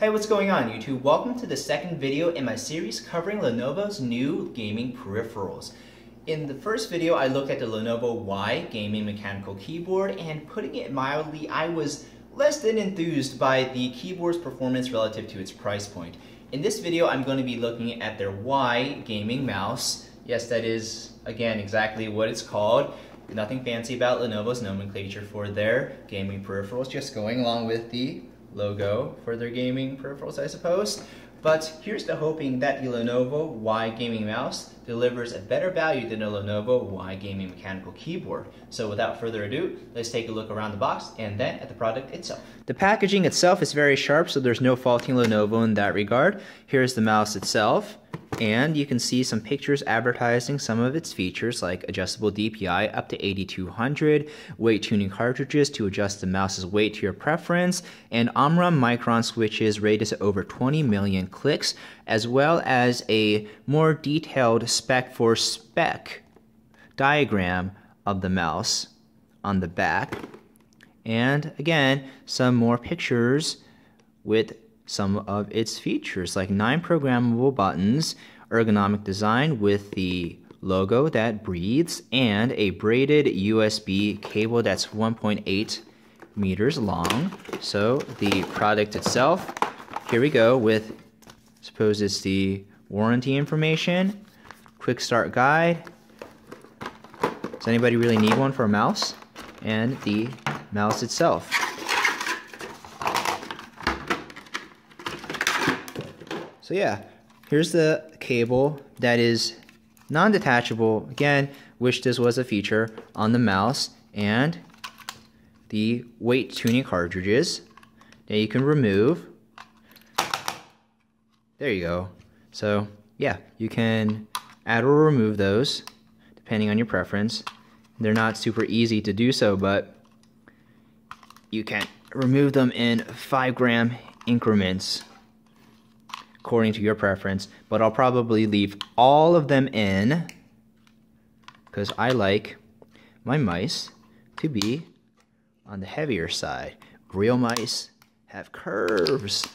Hey, what's going on YouTube? Welcome to the second video in my series covering Lenovo's new gaming peripherals. In the first video, I looked at the Lenovo Y gaming mechanical keyboard, and putting it mildly, I was less than enthused by the keyboard's performance relative to its price point. In this video, I'm going to be looking at their Y gaming mouse. Yes, that is, again, exactly what it's called. Nothing fancy about Lenovo's nomenclature for their gaming peripherals, just going along with the logo for their gaming peripherals, I suppose. But here's to hoping that the Lenovo Y gaming mouse delivers a better value than the Lenovo Y gaming mechanical keyboard. So without further ado, let's take a look around the box and then at the product itself. The packaging itself is very sharp, so there's no faulting Lenovo in that regard. Here's the mouse itself, and you can see some pictures advertising some of its features like adjustable DPI up to 8200, weight tuning cartridges to adjust the mouse's weight to your preference, and Omron Micron switches rated to over 20 million clicks, as well as a more detailed spec for spec diagram of the mouse on the back. And again, some more pictures with some of its features, like 9 programmable buttons, ergonomic design with the logo that breathes, and a braided USB cable that's 1.8 meters long. So the product itself, here we go with, suppose it's the warranty information, quick start guide. Does anybody really need one for a mouse? And the mouse itself. So yeah, here's the cable that is non-detachable. Again, wish this was a feature on the mouse, and the weight tuning cartridges that you can remove. There you go. So yeah, you can add or remove those depending on your preference. They're not super easy to do so, but you can remove them in 5-gram increments according to your preference, but I'll probably leave all of them in because I like my mice to be on the heavier side. Real mice have curves.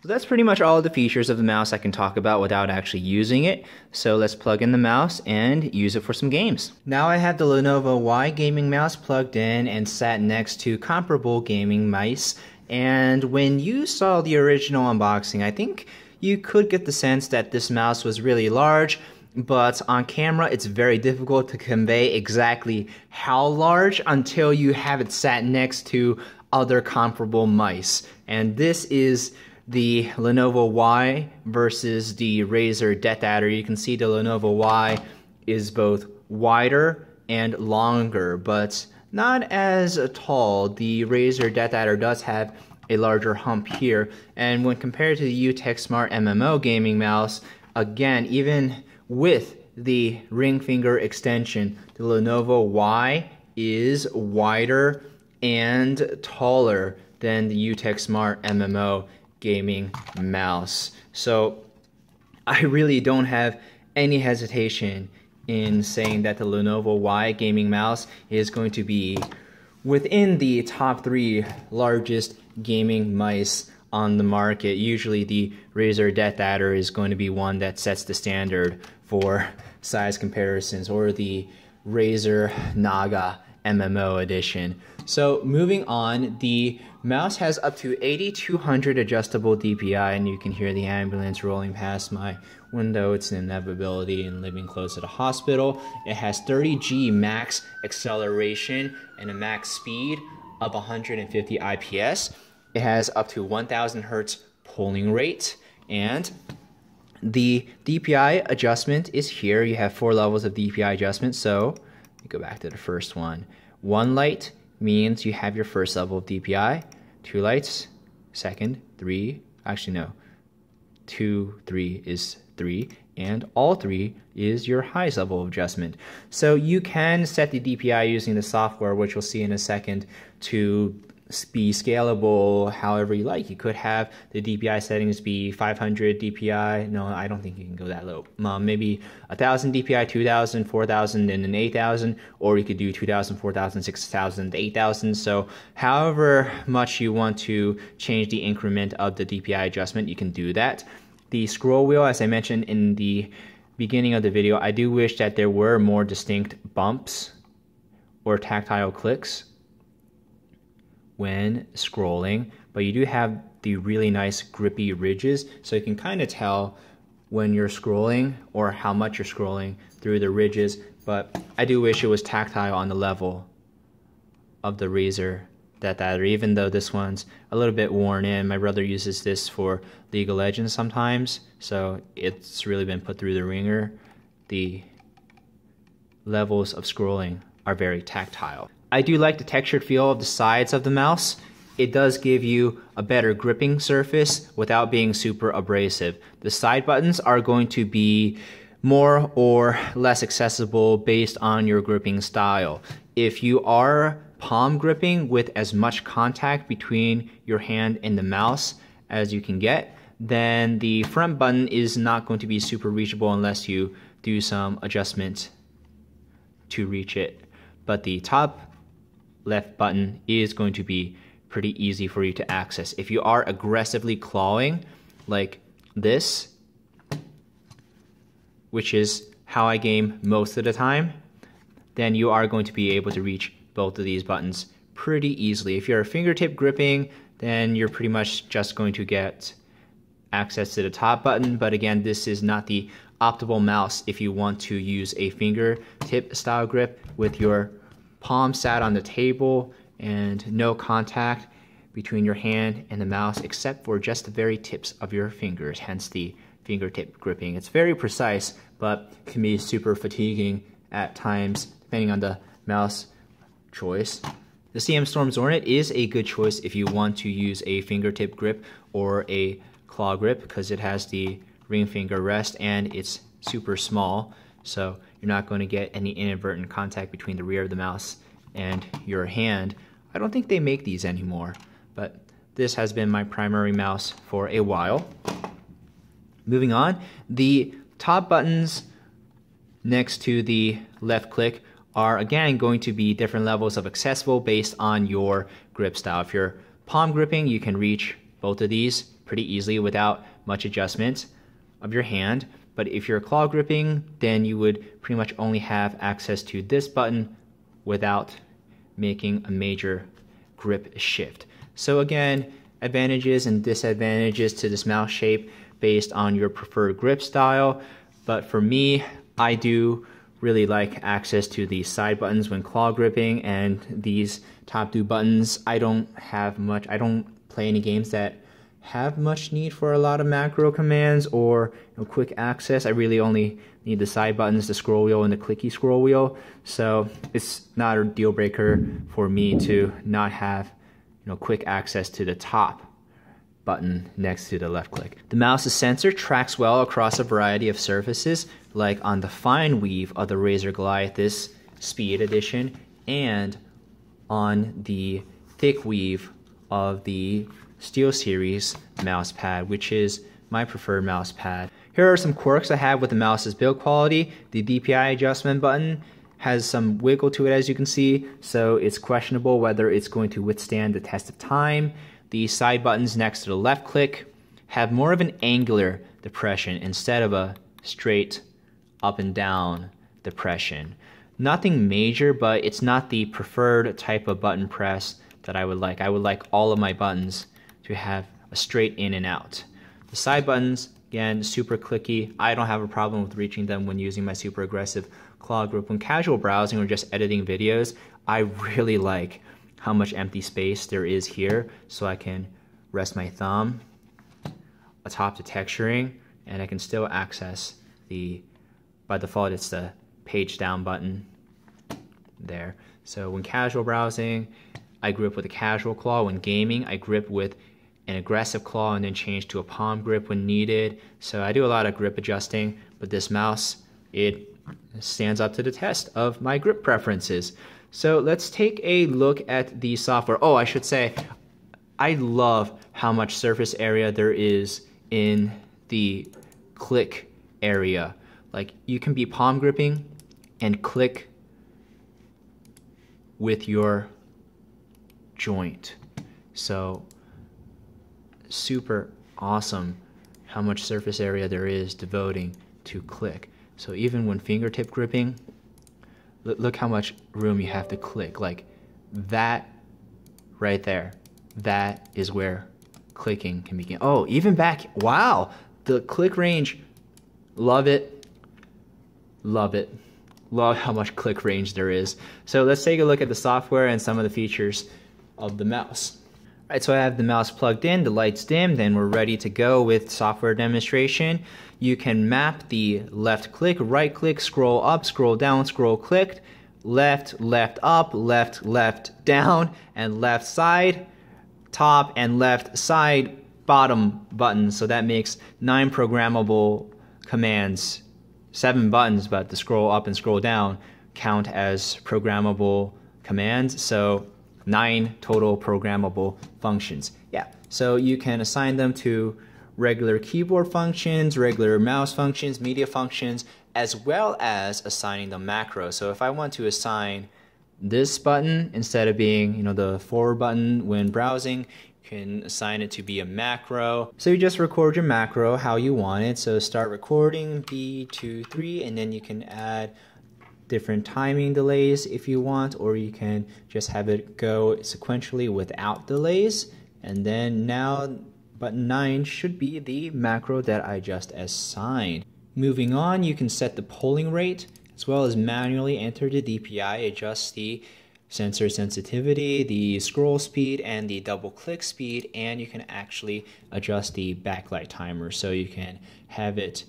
So that's pretty much all of the features of the mouse I can talk about without actually using it. So let's plug in the mouse and use it for some games. Now I have the Lenovo Y gaming mouse plugged in and sat next to comparable gaming mice. And when you saw the original unboxing, I think you could get the sense that this mouse was really large, but on camera it's very difficult to convey exactly how large until you have it sat next to other comparable mice. And this is the Lenovo Y versus the Razer DeathAdder. You can see the Lenovo Y is both wider and longer, but not as tall. The Razer DeathAdder does have a larger hump here, and when compared to the UTech Smart MMO gaming mouse, again, even with the ring finger extension, the Lenovo Y is wider and taller than the UTech Smart MMO gaming mouse. So I really don't have any hesitation in saying that the Lenovo Y gaming mouse is going to be within the top 3 largest gaming mice on the market. Usually the Razer DeathAdder is going to be one that sets the standard for size comparisons, or the Razer Naga MMO edition. So moving on, the mouse has up to 8200 adjustable DPI, and you can hear the ambulance rolling past my window. It's an inevitability in living close at a hospital. It has 30G max acceleration and a max speed of 150 IPS. It has up to 1000 Hertz polling rate, and the DPI adjustment is here. You have 4 levels of DPI adjustment. So let me go back to the first one. 1 light means you have your first level of DPI. 2 lights, second, 3, actually no, 2, 3 is 3, and all 3 is your highest level of adjustment. So you can set the DPI using the software, which we'll see in a second, to be scalable however you like. You could have the DPI settings be 500 DPI. No, I don't think you can go that low. Maybe 1000 DPI, 2000, 4000, and then 8000, or you could do 2000, 4000, 6000, 8000. So however much you want to change the increment of the DPI adjustment, you can do that. The scroll wheel, as I mentioned in the beginning of the video, I do wish that there were more distinct bumps or tactile clicks when scrolling, but you do have the really nice grippy ridges, so you can kind of tell when you're scrolling or how much you're scrolling through the ridges. But I do wish it was tactile on the level of the Razer that even though this one's a little bit worn in. My brother uses this for League of Legends sometimes, so it's really been put through the ringer. The levels of scrolling are very tactile. I do like the textured feel of the sides of the mouse. It does give you a better gripping surface without being super abrasive. The side buttons are going to be more or less accessible based on your gripping style. If you are palm gripping with as much contact between your hand and the mouse as you can get, then the front button is not going to be super reachable unless you do some adjustment to reach it. But the top left button is going to be pretty easy for you to access. If you are aggressively clawing like this, which is how I game most of the time, then you are going to be able to reach both of these buttons pretty easily. If you're fingertip gripping, then you're pretty much just going to get access to the top button. But again, this is not the optimal mouse if you want to use a fingertip style grip with your palm sat on the table and no contact between your hand and the mouse except for just the very tips of your fingers, hence the fingertip gripping. It's very precise, but can be super fatiguing at times depending on the mouse choice. The CM Storm Zornet is a good choice if you want to use a fingertip grip or a claw grip because it has the ring finger rest and it's super small, so you're not going to get any inadvertent contact between the rear of the mouse and your hand. I don't think they make these anymore, but this has been my primary mouse for a while. Moving on, the top buttons next to the left click are again going to be different levels of accessible based on your grip style. If you're palm gripping, you can reach both of these pretty easily without much adjustment of your hand. But if you're claw gripping, then you would pretty much only have access to this button without making a major grip shift. So again, advantages and disadvantages to this mouse shape based on your preferred grip style. But for me, I do really like access to the side buttons when claw gripping, and these top two buttons, I don't play any games that have much need for a lot of macro commands or quick access. I really only need the side buttons, the scroll wheel, and the clicky scroll wheel. So it's not a deal breaker for me to not have quick access to the top button next to the left click. The mouse's sensor tracks well across a variety of surfaces, like on the fine weave of the Razer Goliathus Speed Edition and on the thick weave of the SteelSeries mouse pad, which is my preferred mouse pad. Here are some quirks I have with the mouse's build quality. The DPI adjustment button has some wiggle to it, as you can see, so it's questionable whether it's going to withstand the test of time. The side buttons next to the left click have more of an angular depression instead of a straight up and down depression. Nothing major, but it's not the preferred type of button press that I would like. I would like all of my buttons to have a straight in and out. The side buttons, again, super clicky. I don't have a problem with reaching them when using my super aggressive claw grip. When casual browsing or just editing videos, I really like how much empty space there is here, so I can rest my thumb atop the texturing and I can still access by default it's the page down button there. So when casual browsing, I grip with a casual claw. When gaming, I grip with an aggressive claw and then change to a palm grip when needed. So I do a lot of grip adjusting, but this mouse, it stands up to the test of my grip preferences. So let's take a look at the software. Oh, I should say, I love how much surface area there is in the click area. Like, you can be palm gripping and click with your joint. So super awesome how much surface area there is devoting to click. So even when fingertip gripping, look how much room you have to click. Like that right there, that is where clicking can begin. Oh, even back, wow, the click range, love it, love it. Love how much click range there is. So let's take a look at the software and some of the features of the mouse. All right, so I have the mouse plugged in, the lights dimmed, and we're ready to go with software demonstration. You can map the left click, right click, scroll up, scroll down, scroll click, left, left up, left, left down, and left side, top, and left side, bottom buttons. So that makes 9 programmable commands. 7 buttons, but the scroll up and scroll down count as programmable commands. So 9 total programmable functions. Yeah, so you can assign them to regular keyboard functions, regular mouse functions, media functions, as well as assigning the macro. So if I want to assign this button instead of being, the forward button when browsing, can assign it to be a macro. So you just record your macro how you want it. So start recording B23, and then you can add different timing delays if you want, or you can just have it go sequentially without delays. And then now button 9 should be the macro that I just assigned. Moving on, you can set the polling rate as well as manually enter the DPI, adjust the sensor sensitivity, the scroll speed, and the double click speed, and you can actually adjust the backlight timer. So you can have it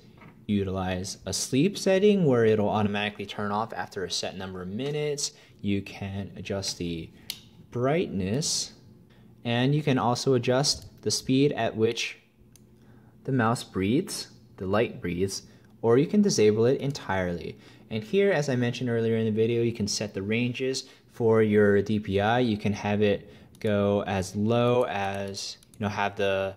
utilize a sleep setting where it'll automatically turn off after a set number of minutes. You can adjust the brightness, and you can also adjust the speed at which the mouse breathes, the light breathes, or you can disable it entirely. And here, as I mentioned earlier in the video, you can set the ranges for your DPI. You can have it go as low as, have the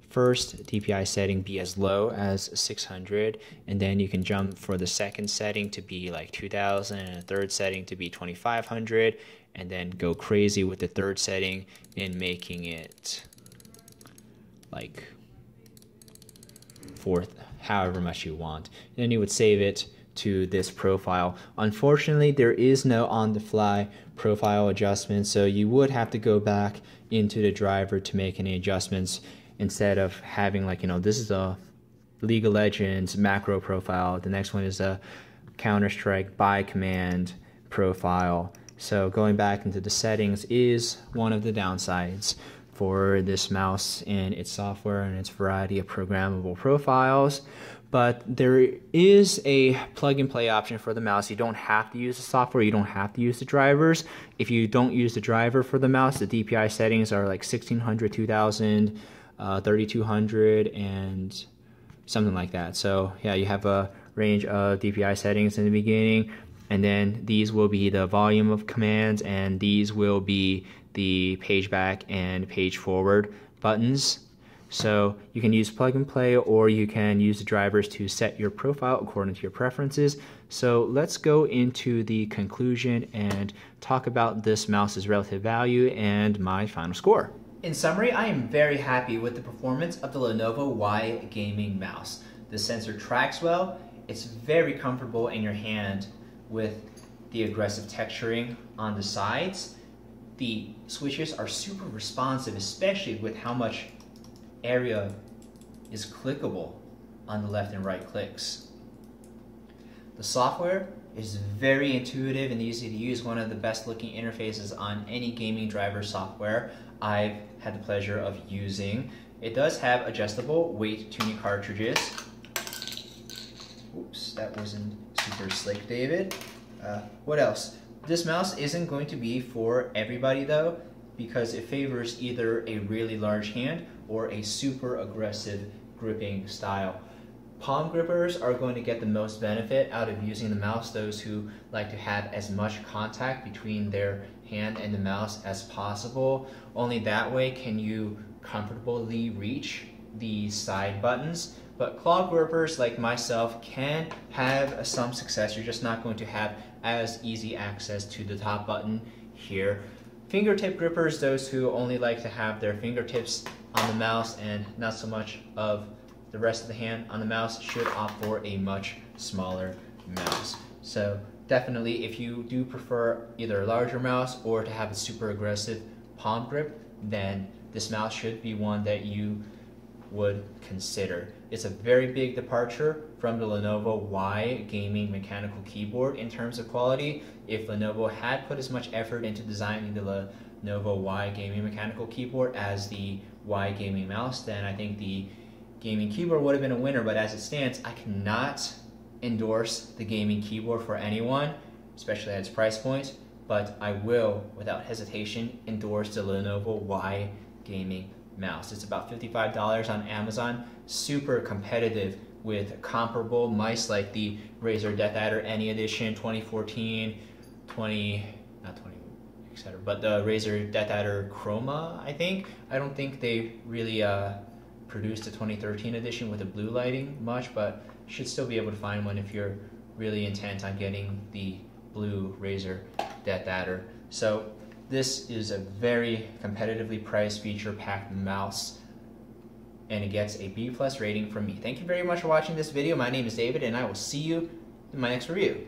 first DPI setting be as low as 600, and then you can jump for the second setting to be like 2000, and a third setting to be 2500, and then go crazy with the third setting in making it like fourth, however much you want. And then you would save it to this profile. Unfortunately, there is no on-the-fly profile adjustment, so you would have to go back into the driver to make any adjustments instead of having this is a League of Legends macro profile. The next one is a Counter-Strike by command profile. So going back into the settings is one of the downsides for this mouse and its software and its variety of programmable profiles. But there is a plug-and-play option for the mouse. You don't have to use the software. You don't have to use the drivers. If you don't use the driver for the mouse, the DPI settings are like 1600, 2000, 3200, and something like that. So yeah, you have a range of DPI settings in the beginning, and then these will be the volume of commands, and these will be the page back and page forward buttons. So you can use plug and play, or you can use the drivers to set your profile according to your preferences. So let's go into the conclusion and talk about this mouse's relative value and my final score. In summary, I am very happy with the performance of the Lenovo Y Gaming mouse. The sensor tracks well, it's very comfortable in your hand with the aggressive texturing on the sides. The switches are super responsive, especially with how much area is clickable on the left and right clicks. The software is very intuitive and easy to use, one of the best looking interfaces on any gaming driver software I've had the pleasure of using. It does have adjustable weight tuning cartridges. Oops, that wasn't super slick, David. What else? This mouse isn't going to be for everybody though, because it favors either a really large hand or a super aggressive gripping style. palm grippers are going to get the most benefit out of using the mouse, those who like to have as much contact between their hand and the mouse as possible. Only that way can you comfortably reach the side buttons. But claw grippers like myself can have some success. You're just not going to have as easy access to the top button here. Fingertip grippers, those who only like to have their fingertips on the mouse and not so much of the rest of the hand on the mouse, should opt for a much smaller mouse. So definitely, if you do prefer either a larger mouse or to have a super aggressive palm grip, then this mouse should be one that you would consider. It's a very big departure from the Lenovo Y gaming mechanical keyboard in terms of quality. If Lenovo had put as much effort into designing the Lenovo Y gaming mechanical keyboard as the Y gaming mouse, then I think the gaming keyboard would have been a winner. But as it stands, I cannot endorse the gaming keyboard for anyone, especially at its price point, but I will, without hesitation, endorse the Lenovo Y gaming mouse. It's about $55 on Amazon, super competitive with comparable mice like the Razer DeathAdder Any Edition 2014, etc. But the Razer DeathAdder Chroma, I think. I don't think they really produced a 2013 edition with the blue lighting much, but you should still be able to find one if you're really intent on getting the blue Razer DeathAdder. So this is a very competitively priced, feature-packed mouse, and it gets a B+ rating from me. Thank you very much for watching this video. My name is David, and I will see you in my next review.